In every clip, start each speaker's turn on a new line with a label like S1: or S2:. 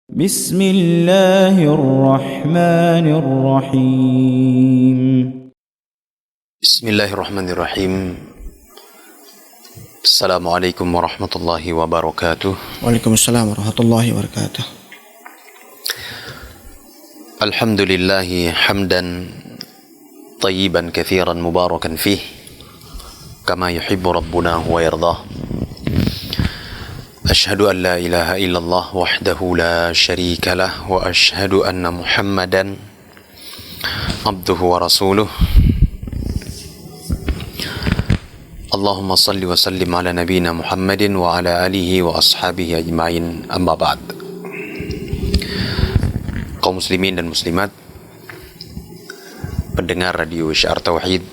S1: بسم الله الرحمن الرحيم
S2: بسم الله الرحمن الرحيم. السلام عليكم ورحمة الله وبركاته.
S3: Waalaikumsalam warahmatullahi wabarakatuh.
S2: الحمد لله حمدا طيبا كثيرا مباركا فيه كما يحب ربنا ويرضاه. أشهد أن لا إله إلا الله وحده لا شريك له وأشهد أن محمدا عبده ورسوله. اللهم صل وسلم على نبينا محمد وعلى آله وأصحابه أجمعين. أما بعد. Kaum muslimin dan muslimat, pendengar radio Syiar Tauhid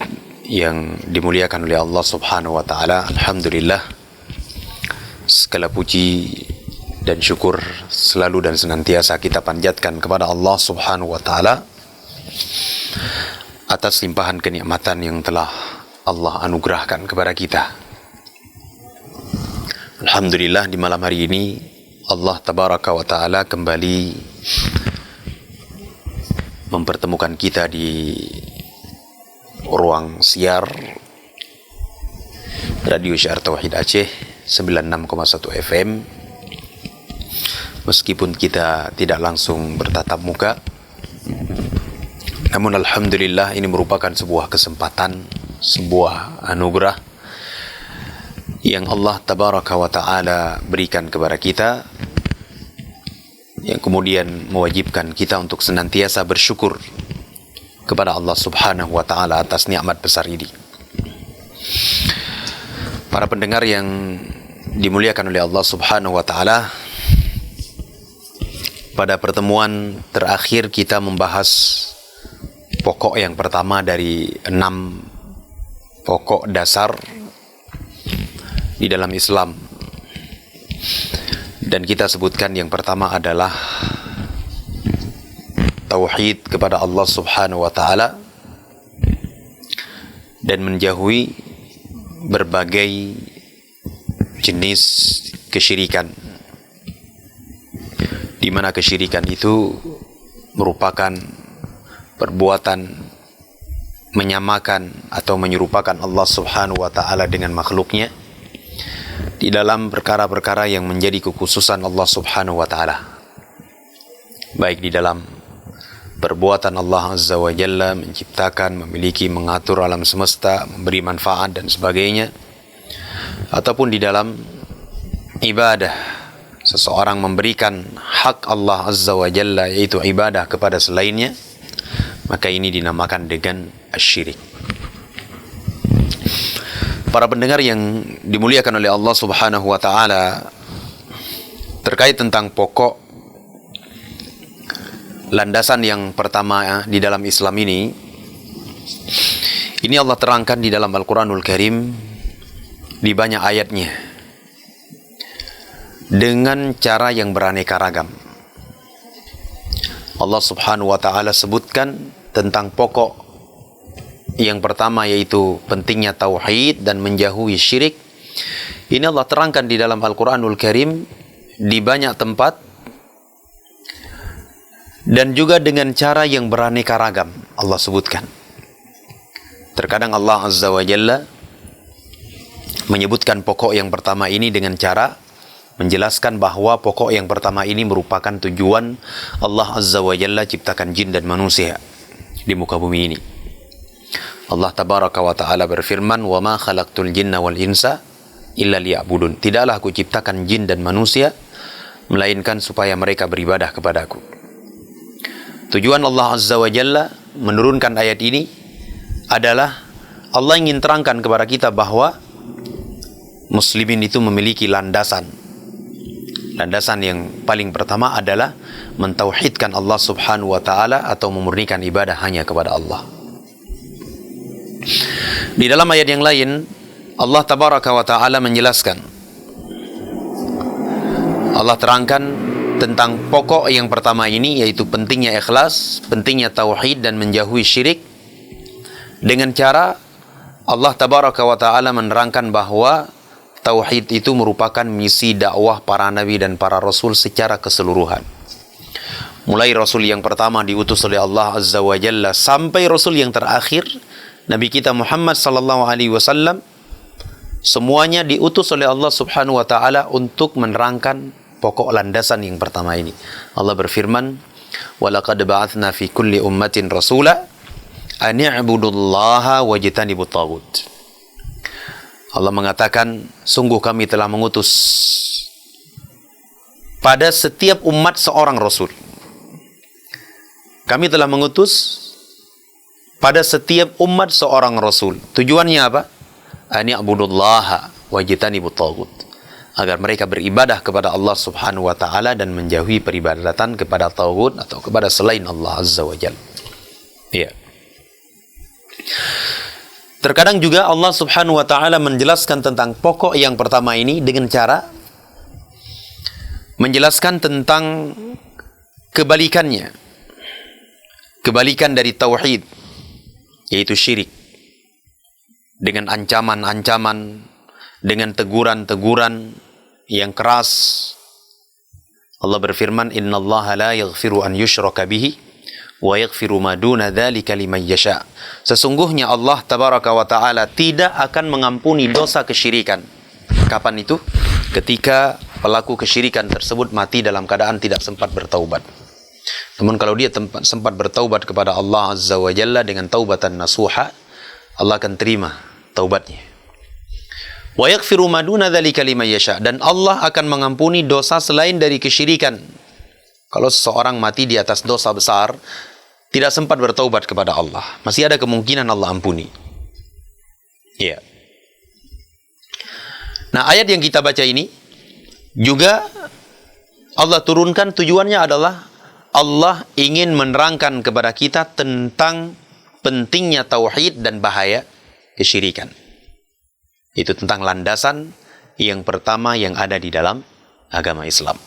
S2: yang dimuliakan oleh Allah Subhanahu wa taala, alhamdulillah, segala puji dan syukur selalu dan senantiasa kita panjatkan kepada Allah Subhanahu wa taala atas limpahan kenikmatan yang telah Allah anugerahkan kepada kita. Alhamdulillah, di malam hari ini Allah Tabaraka wa taala kembali mempertemukan kita di ruang siar Radio Syiar Tauhid Aceh 96,1 FM. Meskipun kita tidak langsung bertatap muka, namun alhamdulillah ini merupakan sebuah kesempatan, sebuah anugerah yang Allah Tabaraka wa Ta'ala berikan kepada kita, yang kemudian mewajibkan kita untuk senantiasa bersyukur kepada Allah Subhanahu wa Ta'ala atas nikmat besar ini. Para pendengar yang dimuliakan oleh Allah Subhanahu wa Ta'ala, pada pertemuan terakhir kita membahas pokok yang pertama dari 6 pokok dasar di dalam Islam. Dan kita sebutkan yang pertama adalah tauhid kepada Allah Subhanahu wa Ta'ala dan menjauhi berbagai jenis kesyirikan, di mana kesyirikan itu merupakan perbuatan menyamakan atau menyerupakan Allah Subhanahu wa Ta'ala dengan makhluknya di dalam perkara-perkara yang menjadi kekhususan Allah Subhanahu wa Ta'ala, baik di dalam perbuatan Allah Azza wa Jalla menciptakan, memiliki, mengatur alam semesta, memberi manfaat dan sebagainya, ataupun di dalam ibadah, seseorang memberikan hak Allah Azza wa Jalla, yaitu ibadah, kepada selainnya, maka ini dinamakan dengan syirik. Para pendengar yang dimuliakan oleh Allah Subhanahu wa Ta'ala, terkait tentang pokok landasan yang pertama di dalam Islam ini Allah terangkan di dalam Al-Quranul Karim di banyak ayatnya dengan cara yang beraneka ragam. Allah Subhanahu wa Ta'ala sebutkan tentang pokok yang pertama, yaitu pentingnya tauhid dan menjauhi syirik. Ini Allah terangkan di dalam Al-Quranul Karim di banyak tempat dan juga dengan cara yang beraneka ragam. Allah sebutkan, terkadang Allah Azza wa Jalla menyebutkan pokok yang pertama ini dengan cara menjelaskan bahwa pokok yang pertama ini merupakan tujuan Allah Azza wa Jalla ciptakan jin dan manusia di muka bumi ini. Allah Tabaraka wa Ta'ala berfirman, "Wa ma khalaqtul jinna wal insa illa liya'budun." Tidaklah aku ciptakan jin dan manusia melainkan supaya mereka beribadah kepadaku. Tujuan Allah Azza wa Jalla menurunkan ayat ini adalah Allah ingin terangkan kepada kita bahwa muslimin itu memiliki landasan. Landasan yang paling pertama adalah mentauhidkan Allah Subhanahu wa Ta'ala atau memurnikan ibadah hanya kepada Allah. Di dalam ayat yang lain Allah Tabaraka wa Ta'ala menjelaskan, Allah terangkan tentang pokok yang pertama ini, yaitu pentingnya ikhlas, pentingnya tauhid dan menjauhi syirik, dengan cara Allah Tabaraka wa Ta'ala menerangkan bahwa tauhid itu merupakan misi dakwah para nabi dan para rasul secara keseluruhan. mulai Rasul yang pertama diutus oleh Allah Azza wa Jalla sampai Rasul yang terakhir, Nabi kita Muhammad sallallahu alaihi wasallam, semuanya diutus oleh Allah Subhanahu wa taala untuk menerangkan pokok landasan yang pertama ini. Allah berfirman, "Wa laqad ba'atsna fi kulli ummatin rasula an i'budullaha wajtanibut taghut." Allah mengatakan, sungguh kami telah mengutus pada setiap umat seorang rasul. Kami telah mengutus pada setiap umat seorang rasul. Tujuannya apa? An i'budullaha wajtanibut taghut. Agar mereka beribadah kepada Allah Subhanahu wa taala dan menjauhi peribadatan kepada taghut atau kepada selain Allah Azza wa Jalla. Ya. Terkadang juga Allah Subhanahu wa taala menjelaskan tentang pokok yang pertama ini dengan cara menjelaskan tentang kebalikannya. Kebalikan dari tauhid, yaitu syirik. Dengan ancaman-ancaman, dengan teguran-teguran yang keras. Allah berfirman, "Innallaha la yaghfiru an yushraka bihi wa yaghfiru ma duna dzalika liman yasha." Sesungguhnya Allah tabaraka wa taala tidak akan mengampuni dosa kesyirikan. Kapan itu? Ketika pelaku kesyirikan tersebut mati dalam keadaan tidak sempat bertaubat. Namun kalau dia sempat bertaubat kepada Allah Azza wa Jalla dengan taubatan nasuha, Allah akan terima taubatnya. Wa yaghfiru ma duna dzalika liman yasha, dan Allah akan mengampuni dosa selain dari kesyirikan. Kalau seseorang mati di atas dosa besar, tidak sempat bertaubat kepada Allah, masih ada kemungkinan Allah ampuni. Iya. Nah, ayat yang kita baca ini juga Allah turunkan, tujuannya adalah Allah ingin menerangkan kepada kita tentang pentingnya tauhid dan bahaya kesyirikan. Itu tentang landasan yang pertama yang ada di dalam agama Islam.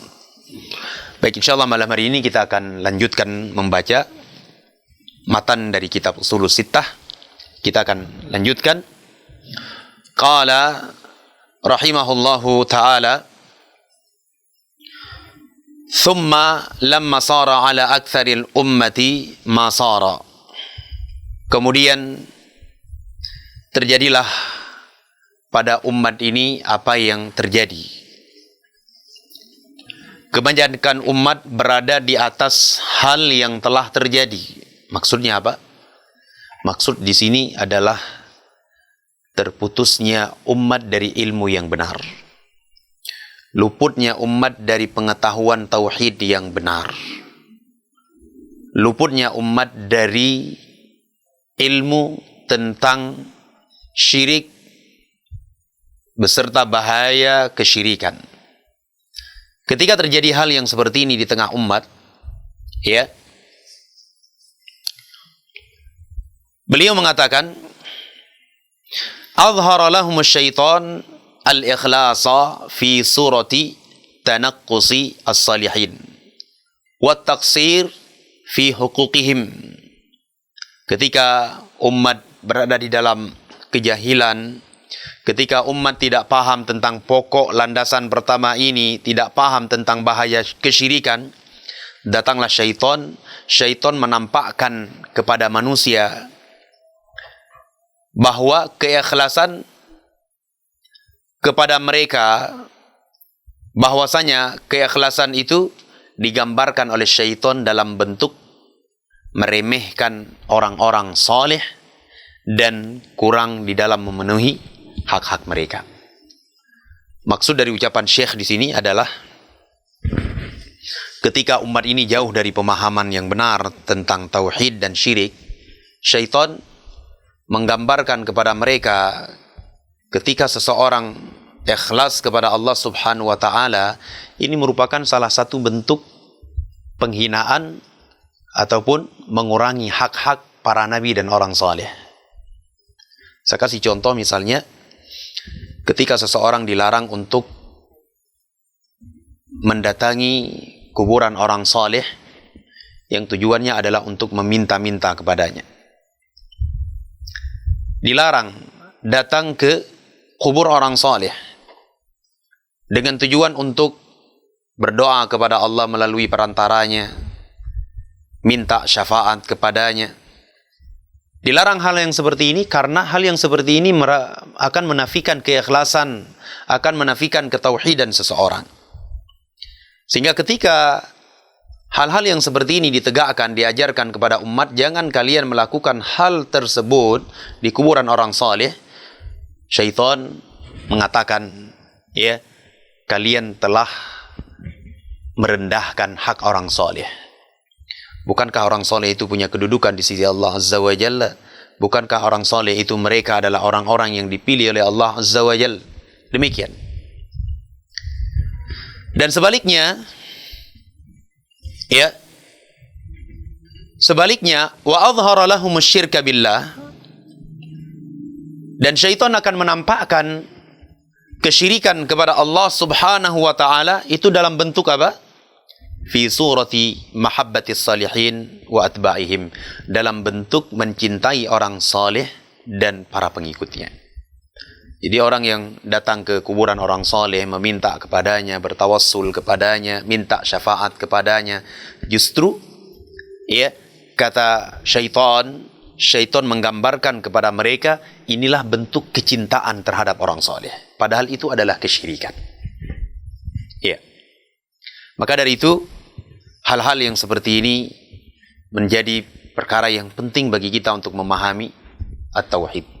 S2: Baik, insyaallah malam hari ini kita akan lanjutkan membaca matan dari kitab Ushulus Sittah. Kita akan lanjutkan. Qala rahimahullahu ta'ala, "Thumma lamma sara ala aktsaril ummati ma sara." Kemudian terjadilah pada umat ini apa yang terjadi. Kebanyakan umat berada di atas hal yang telah terjadi. Maksudnya apa? Maksud di sini adalah terputusnya umat dari ilmu yang benar. Luputnya umat dari pengetahuan tauhid yang benar. Luputnya umat dari ilmu tentang syirik beserta bahaya kesyirikan. Ketika terjadi hal yang seperti ini di tengah umat, ya, beliau mengatakan, "Azhara lahumus syaitan al-ikhlasa fi surati tanaqqusi as-salihin wa taqsir fi huquqihim." Ketika umat berada di dalam kejahilan, ketika umat tidak paham tentang pokok landasan pertama ini, tidak paham tentang bahaya kesyirikan, datanglah syaitan. Syaitan menampakkan kepada manusia bahwa keikhlasan kepada mereka, bahwasanya keikhlasan itu digambarkan oleh syaitan dalam bentuk meremehkan orang-orang saleh dan kurang di dalam memenuhi hak-hak mereka. Maksud dari ucapan Syekh di sini adalah ketika umat ini jauh dari pemahaman yang benar tentang tauhid dan syirik, syaitan menggambarkan kepada mereka ketika seseorang ikhlas kepada Allah Subhanahu wa taala, ini merupakan salah satu bentuk penghinaan ataupun mengurangi hak-hak para nabi dan orang saleh. Saya kasih contoh, misalnya ketika seseorang dilarang untuk mendatangi kuburan orang saleh yang tujuannya adalah untuk meminta-minta kepadanya. Dilarang datang ke kubur orang saleh dengan tujuan untuk berdoa kepada Allah melalui perantaranya, minta syafaat kepadanya. Dilarang hal yang seperti ini karena hal yang seperti ini akan menafikan keikhlasan, akan menafikan ketauhidan seseorang. Sehingga ketika hal-hal yang seperti ini ditegakkan, diajarkan kepada umat, jangan kalian melakukan hal tersebut di kuburan orang saleh. Syaitan mengatakan, ya, kalian telah merendahkan hak orang saleh. Bukankah orang soleh itu punya kedudukan di sisi Allah Azza wa Jalla? Bukankah orang soleh itu mereka adalah orang-orang yang dipilih oleh Allah Azza wa Jalla? Demikian. Dan sebaliknya, ya, sebaliknya, wa adhara lahum syirka billah, dan syaitan akan menampakkan kesyirikan kepada Allah Subhanahu wa taala itu dalam bentuk apa? Fi surati mahabbatis salihin wa atba'ihim, dalam bentuk mencintai orang saleh dan para pengikutnya. Jadi orang yang datang ke kuburan orang saleh, meminta kepadanya, bertawassul kepadanya, minta syafaat kepadanya, justru, ya, kata syaitan menggambarkan kepada mereka, inilah bentuk kecintaan terhadap orang saleh. Padahal itu adalah kesyirikan. Ya. Maka dari itu, hal-hal yang seperti ini menjadi perkara yang penting bagi kita untuk memahami at-tauhid.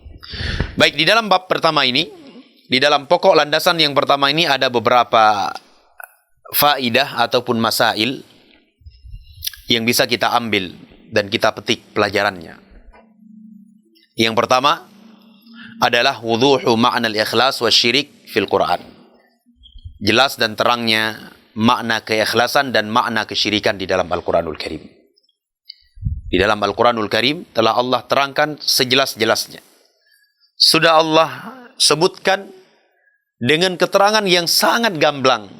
S2: Baik, di dalam bab pertama ini, di dalam pokok landasan yang pertama ini ada beberapa faidah ataupun masail yang bisa kita ambil dan kita petik pelajarannya. Yang pertama adalah wuduhu ma'na al-ikhlas wa syirik fil Quran. Jelas dan terangnya makna keikhlasan dan makna kesyirikan di dalam Al-Quranul Karim. Di dalam Al-Quranul Karim telah Allah terangkan sejelas-jelasnya. Sudah Allah sebutkan dengan keterangan yang sangat gamblang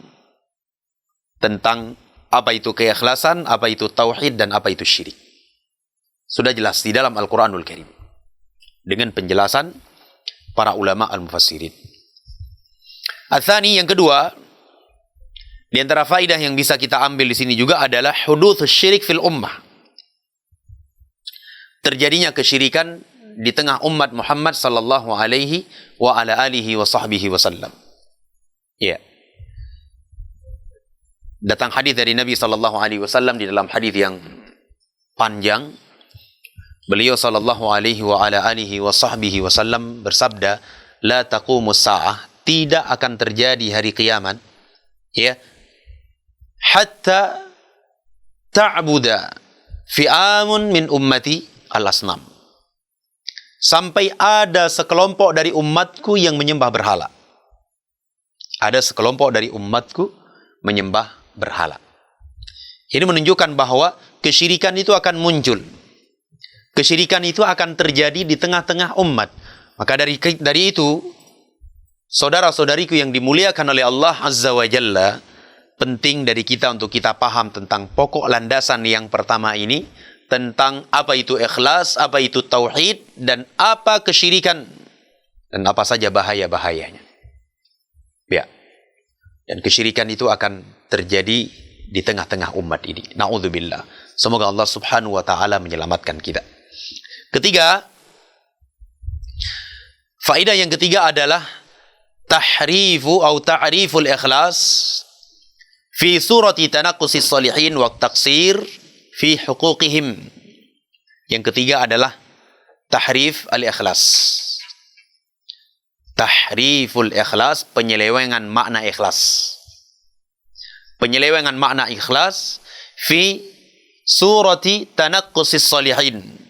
S2: tentang apa itu keikhlasan, apa itu tauhid, dan apa itu syirik. Sudah jelas di dalam Al-Quranul Karim dengan penjelasan para ulama al-mufassirin. Ats-tsani, yang kedua, di antara faidah yang bisa kita ambil di sini juga adalah hudutsus syirik fil ummah. Terjadinya kesyirikan di tengah umat Muhammad sallallahu alaihi wa ala alihi wa sahbihi wasallam. Ya. Datang hadis dari Nabi sallallahu alaihi wasallam di dalam hadis yang panjang. Beliau sallallahu alaihi wa ala alihi wa sahbihi wasallam bersabda, la taqumus sa'ah, tidak akan terjadi hari kiamat, ya, hatta ta'buda fi'amun min ummati al-asnam, sampai ada sekelompok dari umatku yang menyembah berhala. Ada sekelompok dari umatku menyembah berhala. Ini menunjukkan bahwa kesyirikan itu akan muncul. Kesyirikan itu akan terjadi di tengah-tengah umat. Maka dari itu, saudara-saudariku yang dimuliakan oleh Allah Azza wa Jalla, penting dari kita untuk kita paham tentang pokok landasan yang pertama ini, tentang apa itu ikhlas, apa itu tauhid, dan apa kesyirikan, dan apa saja bahaya-bahayanya. Ya. Dan kesyirikan itu akan terjadi di tengah-tengah umat ini. Na'udzubillah. Semoga Allah Subhanahu wa taala menyelamatkan kita. Ketiga, faedah yang ketiga adalah tahrifu atau ta'riful ikhlas fi surati tanaqqusis salihin wa taqsir fi huquqihim. Yang ketiga adalah tahrif al-ikhlas. Tahriful ikhlas, penyelewengan makna ikhlas. Penyelewengan makna ikhlas fi surati tanaqqusis salihin.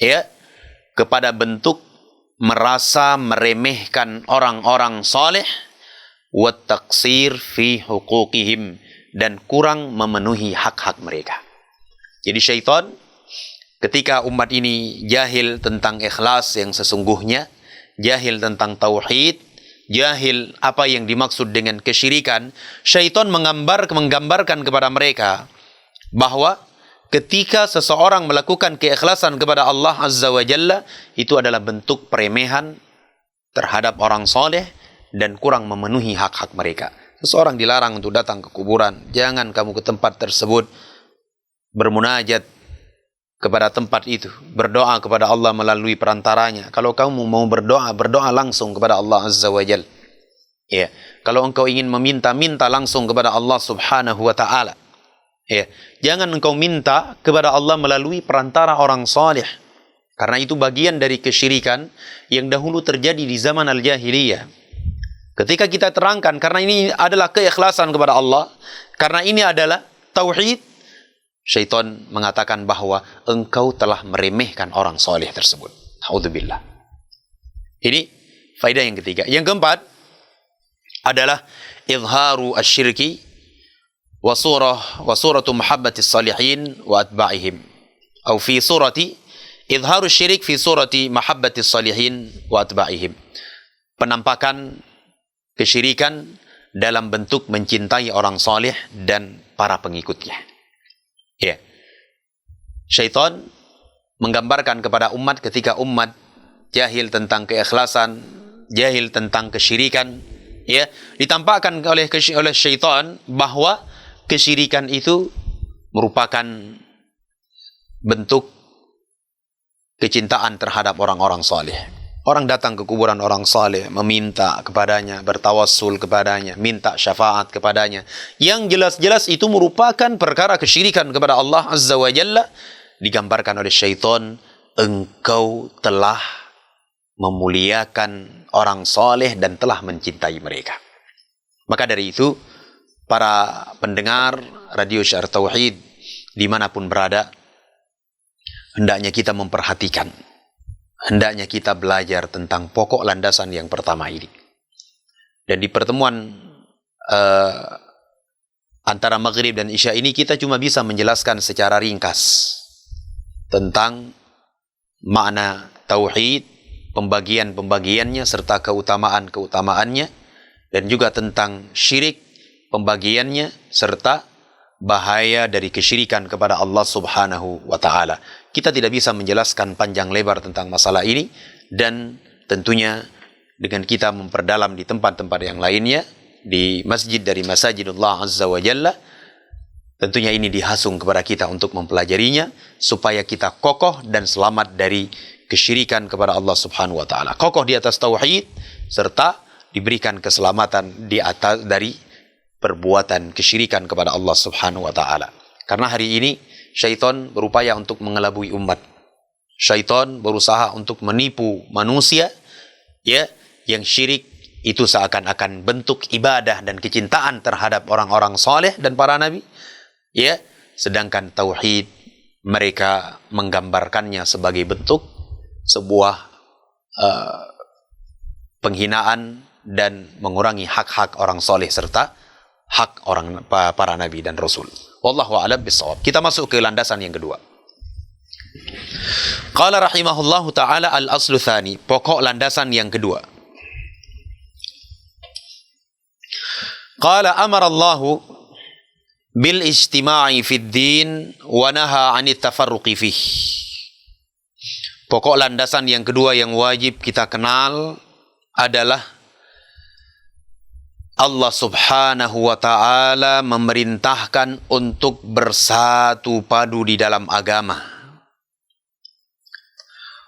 S2: Ya, kepada bentuk merasa meremehkan orang-orang saleh, wa taqsir fi huquqihim, dan kurang memenuhi hak-hak mereka. Jadi syaitan ketika umat ini jahil tentang ikhlas yang sesungguhnya, jahil tentang tauhid, jahil apa yang dimaksud dengan kesyirikan, syaitan menggambarkan kepada mereka bahwa ketika seseorang melakukan keikhlasan kepada Allah Azza wa Jalla, itu adalah bentuk peremehan terhadap orang soleh dan kurang memenuhi hak-hak mereka. Seseorang dilarang untuk datang ke kuburan, jangan kamu ke tempat tersebut. bermunajat kepada tempat itu, berdoa kepada Allah melalui perantaranya. Kalau kamu mau berdoa, berdoa langsung kepada Allah Azza wa Jalla. Ya, kalau engkau ingin meminta, minta langsung kepada Allah Subhanahu wa taala. Ya, jangan engkau minta kepada Allah melalui perantara orang saleh. Karena itu bagian dari kesyirikan yang dahulu terjadi di zaman al-jahiliyah. Ketika kita terangkan, karena ini adalah keikhlasan kepada Allah, karena ini adalah tauhid, syaitan mengatakan bahwa engkau telah meremehkan orang soleh tersebut. A'udzubillah. Ini faedah yang ketiga. Yang keempat adalah izharu asyirki wa suratu muhabbatis salihin wa atba'ihim. Atau fi surati izharu syirik fi surati muhabbatis salihin wa atba'ihim. Penampakan kesyirikan dalam bentuk mencintai orang soleh dan para pengikutnya. Ya. Syaitan menggambarkan kepada umat ketika umat jahil tentang keikhlasan, jahil tentang kesyirikan, ya, ditampakkan oleh syaitan bahwa kesyirikan itu merupakan bentuk kecintaan terhadap orang-orang saleh. Orang datang ke kuburan orang saleh, meminta kepadanya, bertawassul kepadanya, minta syafaat kepadanya. Yang jelas-jelas itu merupakan perkara kesyirikan kepada Allah Azza wa Jalla. Digambarkan oleh syaitan, engkau telah memuliakan orang saleh dan telah mencintai mereka. Maka dari itu, para pendengar Radio Syiar Tauhid dimanapun berada, hendaknya kita memperhatikan, hendaknya kita belajar tentang pokok landasan yang pertama ini. Dan di pertemuan antara Maghrib dan Isya ini kita cuma bisa menjelaskan secara ringkas tentang makna tauhid, pembagian-pembagiannya serta keutamaan-keutamaannya, dan juga tentang syirik, pembagiannya serta bahaya dari kesyirikan kepada Allah Subhanahu wa taala. Kita tidak bisa menjelaskan panjang lebar tentang masalah ini, dan tentunya dengan kita memperdalam di tempat-tempat yang lainnya, di masjid dari masajidullah Azza wa Jalla, tentunya ini dihasung kepada kita untuk mempelajarinya supaya kita kokoh dan selamat dari kesyirikan kepada Allah Subhanahu wa taala. Kokoh di atas tauhid serta diberikan keselamatan di atas dari perbuatan kesyirikan kepada Allah Subhanahu wa taala. Karena hari ini syaitan berupaya untuk mengelabui umat. Syaitan berusaha untuk menipu manusia, ya, yang syirik itu seakan-akan bentuk ibadah dan kecintaan terhadap orang-orang saleh dan para nabi, ya, sedangkan tauhid mereka menggambarkannya sebagai bentuk sebuah penghinaan dan mengurangi hak-hak orang soleh serta hak orang para nabi dan rasul. Wallahu a'lam bishawab. Kita masuk ke landasan yang kedua. Qala rahimahullahu taala al-aslu tsani, pokok landasan yang kedua. Qala amara Allahu bil ijtima'i fid din wa naha 'anit tafarruqi fih. Pokok landasan yang kedua yang wajib kita kenal adalah Allah Subhanahu wa ta'ala memerintahkan untuk bersatu padu di dalam agama.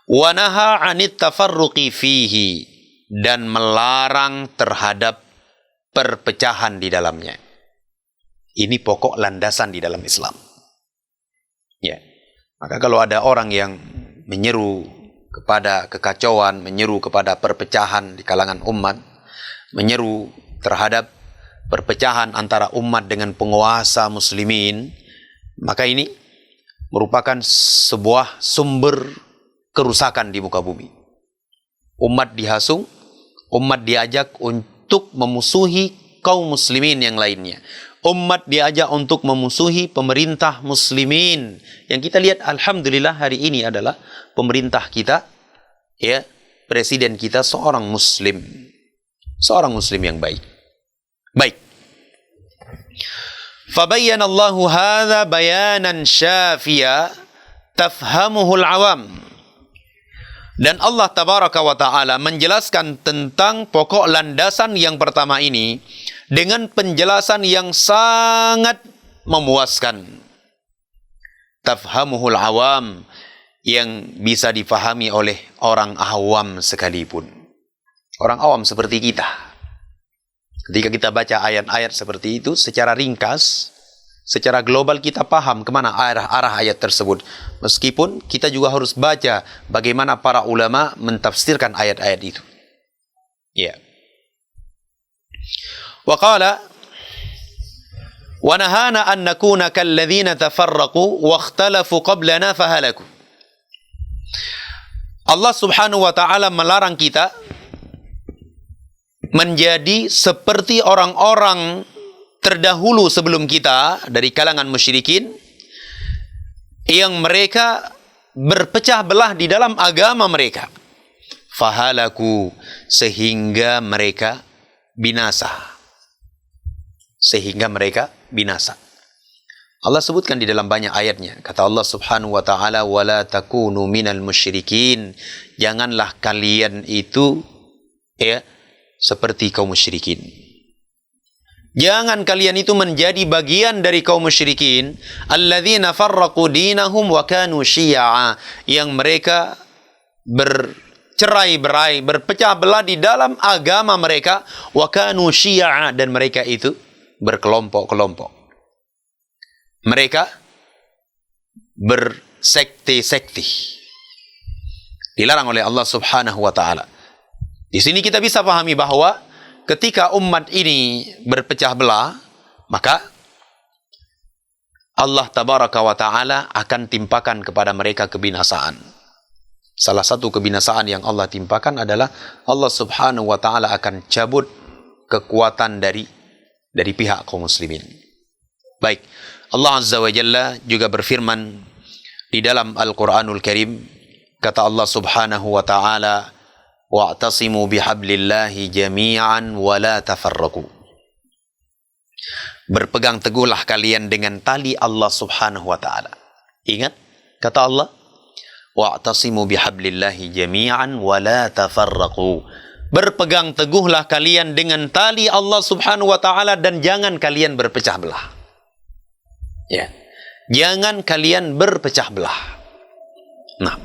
S2: Wa naha 'anit tafarruqi fihi, dan melarang terhadap perpecahan di dalamnya. Ini pokok landasan di dalam Islam. Ya. Maka kalau ada orang yang menyeru kepada kekacauan, menyeru kepada perpecahan di kalangan umat, menyeru terhadap perpecahan antara umat dengan penguasa muslimin, maka ini merupakan sebuah sumber kerusakan di muka bumi. Umat dihasung, umat diajak untuk memusuhi kaum muslimin yang lainnya. Umat diajak untuk memusuhi pemerintah muslimin. Yang kita lihat alhamdulillah hari ini adalah pemerintah kita, ya, presiden kita seorang muslim yang baik. Baik. Fabayyana Allahu hadza bayanan syafiya tafhamuhul awam. Dan Allah tabaraka wa taala menjelaskan tentang pokok landasan yang pertama ini dengan penjelasan yang sangat memuaskan. tafhamuhul awam, yang bisa difahami oleh orang awam sekalipun. Orang awam seperti kita. Ketika kita baca ayat-ayat seperti itu secara ringkas, secara global kita paham kemana arah ayat tersebut. Meskipun kita juga harus baca bagaimana para ulama mentafsirkan ayat-ayat itu. Ya. Wa qala wa nahana an nakuna kalladzina tafarraqu wa ikhtalafu qablana fahalaku. Allah Subhanahu wa taala melarang kita menjadi seperti orang-orang terdahulu sebelum kita dari kalangan musyrikin yang mereka berpecah belah di dalam agama mereka. Fahalaku, sehingga mereka binasa. Sehingga mereka binasa. Allah sebutkan di dalam banyak ayatnya. Kata Allah Subhanahu wa taala, "Wala takunu minal musyrikin." Janganlah kalian itu seperti kaum musyrikin. Jangan kalian itu menjadi bagian dari kaum musyrikin, alladzina farraqu dinahum wa kanu syi'a, yang mereka bercerai-berai, berpecah belah di dalam agama mereka, wa kanu syi'a, dan mereka itu berkelompok-kelompok. Mereka bersekte-sekte. Dilarang oleh Allah Subhanahu wa taala. Di sini kita bisa pahami bahwa ketika umat ini berpecah belah, maka Allah Tabaraka wa taala akan timpakan kepada mereka kebinasaan. Salah satu kebinasaan yang Allah timpakan adalah Allah Subhanahu wa taala akan cabut kekuatan dari pihak kaum muslimin. Baik. Allah Azza wa Jalla juga berfirman di dalam Al-Quranul Karim, kata Allah Subhanahu wa ta'ala, wa'tasimu bihablillahi jami'an wa la tafarraqu. Berpegang teguhlah kalian dengan tali Allah Subhanahu wa ta'ala. Ingat kata Allah, wa'tasimu bihablillahi jami'an wa la tafarraqu. Berpegang teguhlah kalian dengan tali Allah Subhanahu wa ta'ala dan jangan kalian berpecah belah. Ya, jangan kalian berpecah belah. Nah,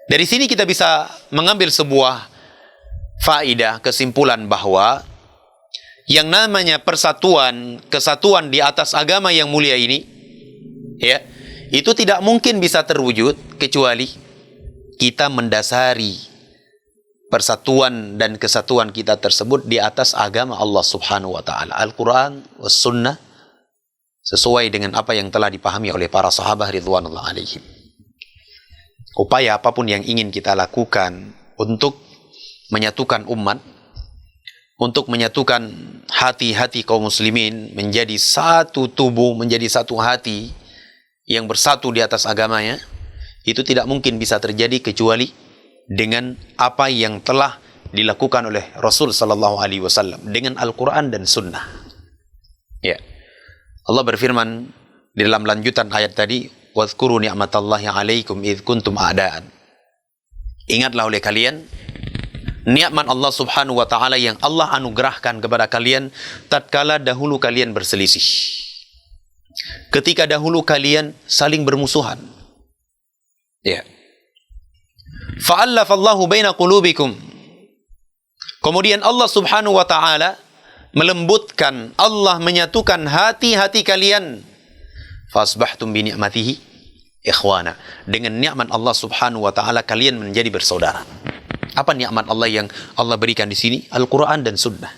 S2: dari sini kita bisa mengambil sebuah faedah, kesimpulan bahwa yang namanya persatuan, kesatuan di atas agama yang mulia ini, ya, itu tidak mungkin bisa terwujud kecuali kita mendasari persatuan dan kesatuan kita tersebut di atas agama Allah Subhanahu wa taala, Al-Qur'an was sunnah, sesuai dengan apa yang telah dipahami oleh para sahabat ridwanullah alaihim. Upaya apapun yang ingin kita lakukan untuk menyatukan umat, untuk menyatukan hati-hati kaum muslimin menjadi satu tubuh, menjadi satu hati yang bersatu di atas agamanya, itu tidak mungkin bisa terjadi kecuali dengan apa yang telah dilakukan oleh Rasul sallallahu alaihi wasallam dengan Al-Qur'an dan sunnah. Ya. Allah berfirman di dalam lanjutan ayat tadi, "Wadhkuru ni'matallahi 'alaikum idz kuntum a'daan." Ingatlah oleh kalian nikmat Allah Subhanahu wa taala yang Allah anugerahkan kepada kalian tatkala dahulu kalian berselisih. Ketika dahulu kalian saling bermusuhan. Ya. Fa'allafallahu baina qulubikum. Kemudian Allah Subhanahu wa taala melembutkan, Allah menyatukan hati-hati kalian. Fasbahtum bi ni'matihi ikhwana. Dengan nikmat Allah Subhanahu wa taala kalian menjadi bersaudara. Apa nikmat Allah yang Allah berikan di sini? Al-Qur'an dan sunnah.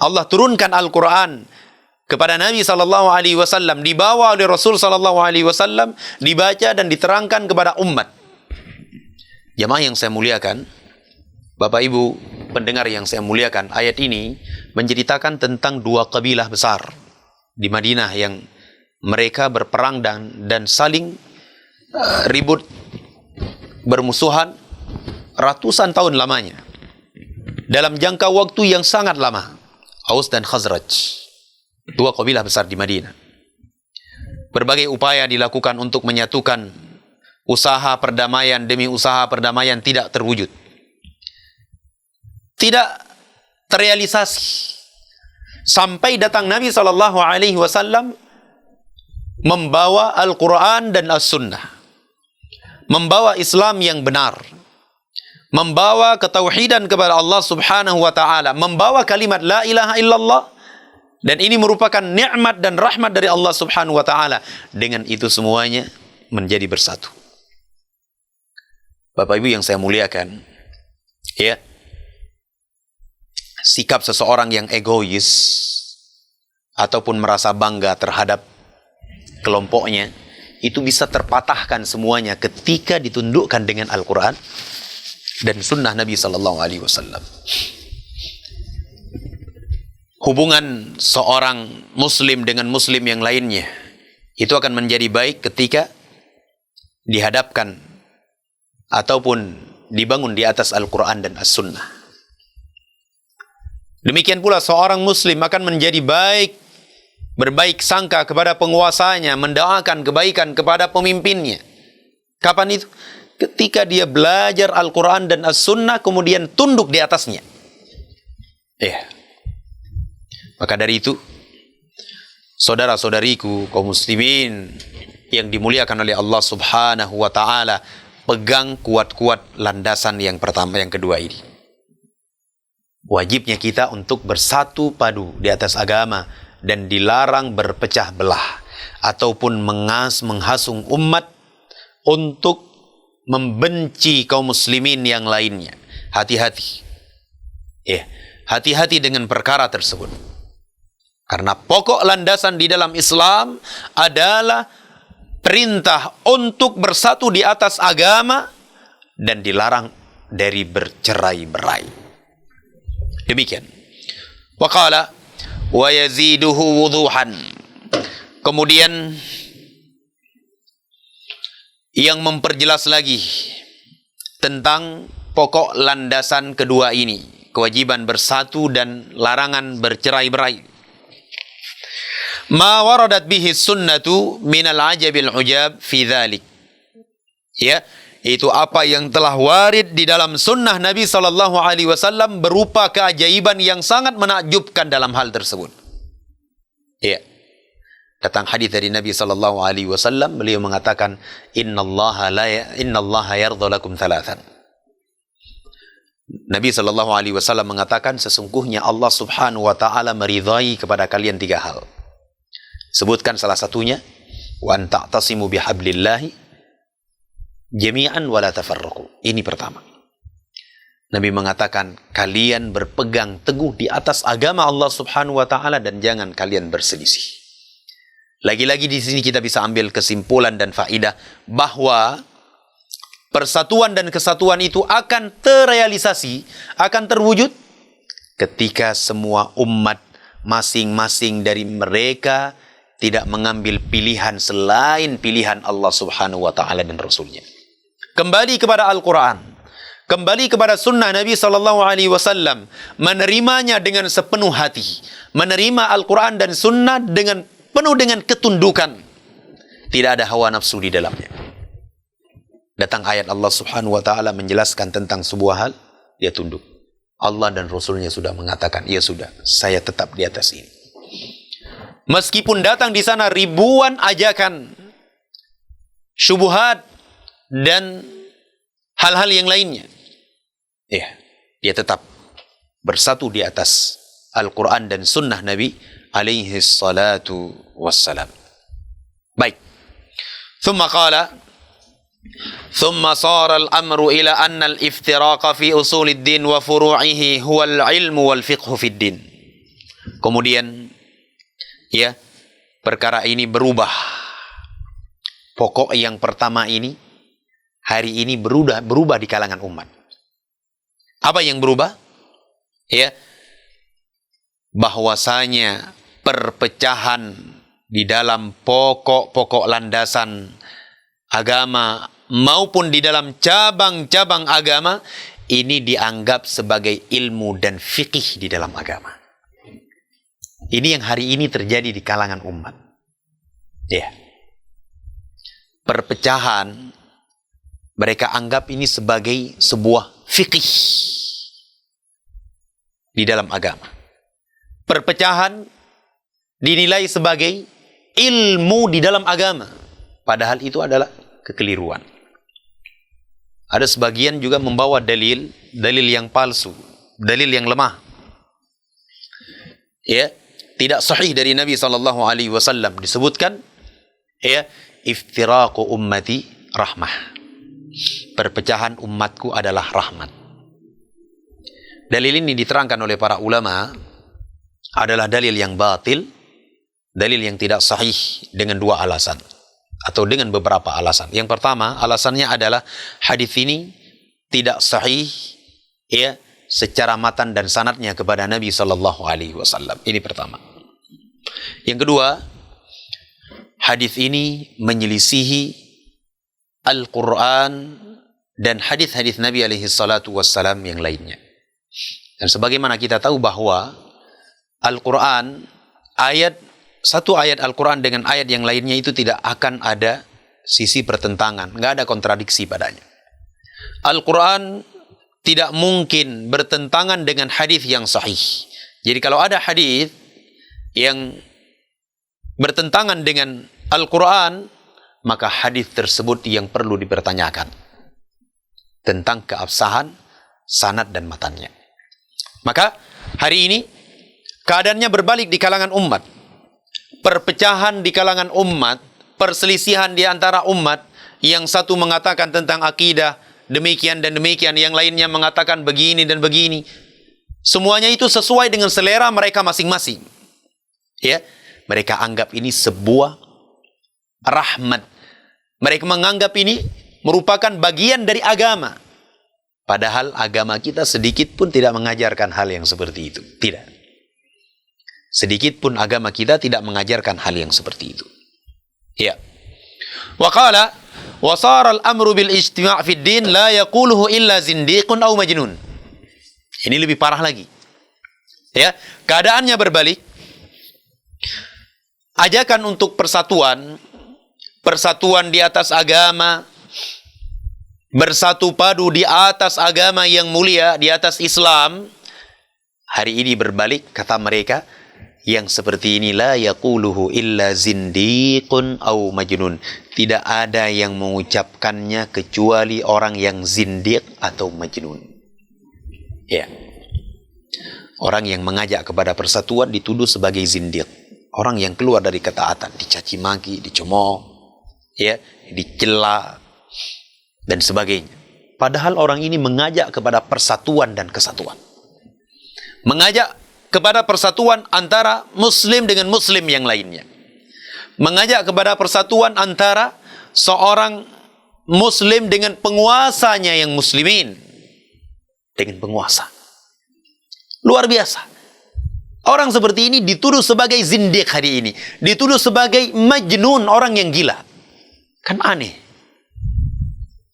S2: Allah turunkan Al-Qur'an kepada Nabi sallallahu alaihi wasallam, dibawa oleh Rasul sallallahu alaihi wasallam, dibaca dan diterangkan kepada umat. Jamaah yang saya muliakan, Bapak Ibu pendengar yang saya muliakan, ayat ini menceritakan tentang dua kabilah besar di Madinah yang mereka berperang dan saling ribut, bermusuhan ratusan tahun lamanya. Dalam jangka waktu yang sangat lama. Aus dan Khazraj, dua kabilah besar di Madinah. Berbagai upaya dilakukan untuk menyatukan, usaha perdamaian demi usaha perdamaian tidak terwujud. Tidak terrealisasi. Sampai datang Nabi SAW membawa Al-Quran dan As-Sunnah, membawa Islam yang benar, membawa ketauhidan kepada Allah subhanahu wa ta'ala, membawa kalimat la ilaha illallah, dan ini merupakan nikmat dan rahmat dari Allah subhanahu wa ta'ala. Dengan itu semuanya menjadi bersatu. Bapak Ibu yang saya muliakan, ya, sikap seseorang yang egois ataupun merasa bangga terhadap kelompoknya, itu bisa terpatahkan semuanya ketika ditundukkan dengan Al-Quran dan Sunnah Nabi Sallallahu Alaihi Wasallam. Hubungan seorang Muslim dengan Muslim yang lainnya itu akan menjadi baik ketika dihadapkan ataupun dibangun di atas Al-Quran dan As-Sunnah. Demikian pula seorang Muslim akan menjadi baik, berbaik sangka kepada penguasanya, mendoakan kebaikan kepada pemimpinnya. Kapan itu? Ketika dia belajar Al-Quran dan As-Sunnah kemudian tunduk di atasnya. Maka dari itu, saudara-saudariku kaum muslimin yang dimuliakan oleh Allah subhanahu wa ta'ala, pegang kuat-kuat landasan yang pertama, yang kedua ini. Wajibnya kita untuk bersatu padu di atas agama dan dilarang berpecah belah ataupun menghasung umat untuk membenci kaum muslimin yang lainnya. Hati-hati. Hati-hati dengan perkara tersebut. Karena pokok landasan di dalam Islam adalah perintah untuk bersatu di atas agama dan dilarang dari bercerai-berai. Demikian. Wa qala wa yaziduhu wuduhan. Kemudian yang memperjelas lagi tentang pokok landasan kedua ini, kewajiban bersatu dan larangan bercerai-berai. Ma waradat bihi sunnatu minal ajabil ujab fi dhalik. Ya, itu apa yang telah warid di dalam sunnah Nabi sallallahu alaihi wasallam berupa keajaiban yang sangat menakjubkan dalam hal tersebut. Ya. Datang hadis dari Nabi sallallahu alaihi wasallam, beliau mengatakan innallaha yardha lakum thalathan. Nabi sallallahu alaihi wasallam mengatakan sesungguhnya Allah Subhanahu wa taala meridhai kepada kalian 3 hal. Sebutkan salah satunya, wa an ta'tasimu bihablillahi jami'an wa la tafarraqu. Ini pertama. Nabi mengatakan kalian berpegang teguh di atas agama Allah Subhanahu wa taala dan jangan kalian berselisih. Lagi-lagi di sini kita bisa ambil kesimpulan dan faedah bahwa persatuan dan kesatuan itu akan terrealisasi, akan terwujud ketika semua umat masing-masing dari mereka tidak mengambil pilihan selain pilihan Allah Subhanahu wa taala dan Rasulnya. Kembali kepada Al-Quran, kembali kepada sunnah Nabi sallallahu alaihi wasallam, menerimanya dengan sepenuh hati, menerima Al-Quran dan sunnah dengan penuh dengan ketundukan. Tidak ada hawa nafsu di dalamnya. Datang ayat Allah Subhanahu wa taala menjelaskan tentang sebuah hal, dia tunduk. Allah dan Rasulnya sudah mengatakan, ya sudah, saya tetap di atas ini. Meskipun datang di sana ribuan ajakan, syubhat dan hal-hal yang lainnya, dia tetap bersatu di atas Al-Quran dan Sunnah Nabi alaihi salatu wassalam. Baik. Thumma qala, thumma sara al-amru ila anna al-iftiraqa fi usulid din wa furu'ihi huwa al-ilmu wal fiqhu fid din. Kemudian perkara ini berubah. Pokok yang pertama ini hari ini berubah di kalangan umat. Apa yang berubah? Bahwasanya perpecahan di dalam pokok-pokok landasan agama maupun di dalam cabang-cabang agama ini dianggap sebagai ilmu dan fikih di dalam agama. Ini yang hari ini terjadi di kalangan umat. Perpecahan mereka anggap ini sebagai sebuah fikih di dalam agama. Perpecahan dinilai sebagai ilmu di dalam agama. Padahal itu adalah kekeliruan. Ada sebagian juga membawa dalil yang palsu, dalil yang lemah. Ya, tidak sahih dari Nabi SAW disebutkan, ya, iftiraqu ummati rahmah. Perpecahan umatku adalah rahmat. Dalil ini diterangkan oleh para ulama adalah dalil yang batil, dalil yang tidak sahih dengan dua alasan atau dengan beberapa alasan. Yang pertama, alasannya adalah hadis ini tidak sahih, ya, secara matan dan sanadnya kepada Nabi SAW. Ini pertama. Yang kedua, hadis ini menyelisihi Al-Quran dan hadis-hadis Nabi SAW yang lainnya. Dan sebagaimana kita tahu bahwa Al-Quran, satu ayat Al-Quran dengan ayat yang lainnya itu tidak akan ada sisi pertentangan, nggak ada kontradiksi padanya. Al-Quran tidak mungkin bertentangan dengan hadis yang sahih. Jadi kalau ada hadis yang bertentangan dengan Al-Quran, maka hadis tersebut yang perlu dipertanyakan tentang keabsahan sanad dan matannya. Maka hari ini keadaannya berbalik di kalangan umat. Perpecahan di kalangan umat, perselisihan di antara umat, yang satu mengatakan tentang akidah demikian dan demikian, yang lainnya mengatakan begini dan begini. Semuanya itu sesuai dengan selera mereka masing-masing. Ya, mereka anggap ini sebuah rahmat. Mereka menganggap ini merupakan bagian dari agama. Padahal agama kita sedikit pun tidak mengajarkan hal yang seperti itu. Tidak. Sedikit pun agama kita tidak mengajarkan hal yang seperti itu. Ya. Wa qala wa sara al-amru bil ijtima' fi ad-din la yaquluhu illa zindiqun aw majnun. Ini lebih parah lagi. Ya, keadaannya berbalik. Ajakan untuk persatuan di atas agama, bersatu padu di atas agama yang mulia, di atas Islam, hari ini berbalik, kata mereka, yang seperti ini la yaquluhu illa zindiqun au majnun. Tidak ada yang mengucapkannya kecuali orang yang zindiq atau majnun. Ya. Orang yang mengajak kepada persatuan dituduh sebagai zindiq. Orang yang keluar dari ketaatan dicaci maki, dicemooh, ya, dicela dan sebagainya. Padahal orang ini mengajak kepada persatuan dan kesatuan. Mengajak kepada persatuan antara muslim dengan muslim yang lainnya. Mengajak kepada persatuan antara seorang muslim dengan penguasanya yang muslimin. Dengan penguasa. Luar biasa. Orang seperti ini dituduh sebagai zindiq hari ini. Dituduh sebagai majnun, orang yang gila. Kan aneh.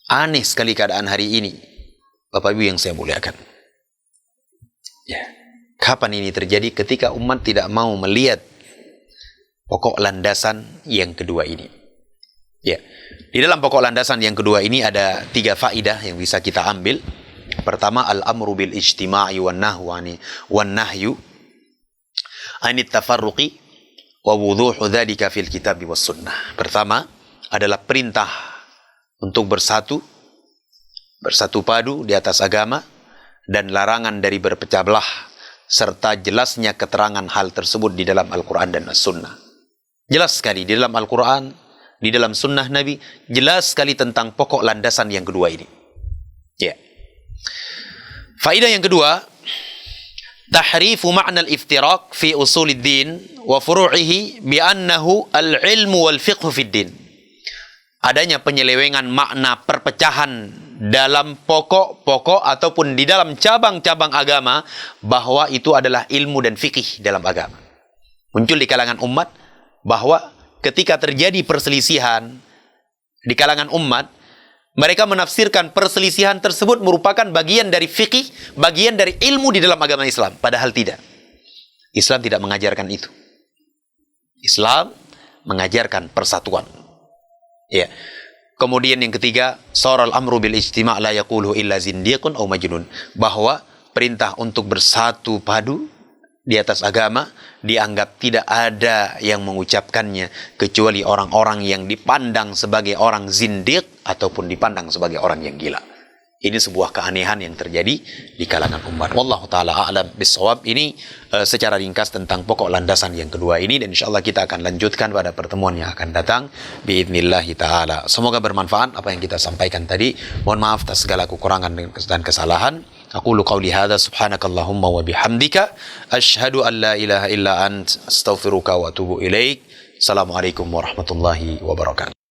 S2: Aneh sekali keadaan hari ini, Bapak Ibu yang saya muliakan. Ya. Kapan ini terjadi? Ketika umat tidak mau melihat pokok landasan yang kedua ini. Ya. Di dalam pokok landasan yang kedua ini ada 3 faidah yang bisa kita ambil. Pertama, al-amru bil ijtima'i wan nahyu anit tafarruqi wa wudhuhu dzalika fil kitab was sunnah. Pertama adalah perintah untuk bersatu padu di atas agama, dan larangan dari berpecah belah, serta jelasnya keterangan hal tersebut di dalam Al-Quran dan As-Sunnah. Jelas sekali di dalam Al-Quran, di dalam Sunnah Nabi, jelas sekali tentang pokok landasan yang kedua ini. Ya. Faedah yang kedua, tahrifu ma'na al-iftiraq fi usuliddin wa furu'ihi bi annahu al-ilmu wal fiqhu fid din. Adanya penyelewengan makna perpecahan dalam pokok-pokok ataupun di dalam cabang-cabang agama, bahwa itu adalah ilmu dan fikih dalam agama. Muncul di kalangan umat bahwa ketika terjadi perselisihan di kalangan umat, mereka menafsirkan perselisihan tersebut merupakan bagian dari fikih, bagian dari ilmu di dalam agama Islam. Padahal tidak. Islam tidak mengajarkan itu. Islam mengajarkan persatuan. Ya. Kemudian yang ketiga, saral amru bil ijtima' la yaqulu illa zindiqun aw majnun, bahwa perintah untuk bersatu padu di atas agama dianggap tidak ada yang mengucapkannya kecuali orang-orang yang dipandang sebagai orang zindiq ataupun dipandang sebagai orang yang gila. Ini sebuah keanehan yang terjadi di kalangan umat. Wallahu ta'ala a'lam bissawab. Ini secara ringkas tentang pokok landasan yang kedua ini, dan insyaallah kita akan lanjutkan pada pertemuan yang akan datang biidnillahi ta'ala. Semoga bermanfaat apa yang kita sampaikan tadi. Mohon maaf atas segala kekurangan dan kesalahan. Aqulu qawli hadza subhanakallahumma wa bihamdika asyhadu an la ilaha illa ant astaghfiruka wa atubu ilaik. Assalamualaikum warahmatullahi wabarakatuh.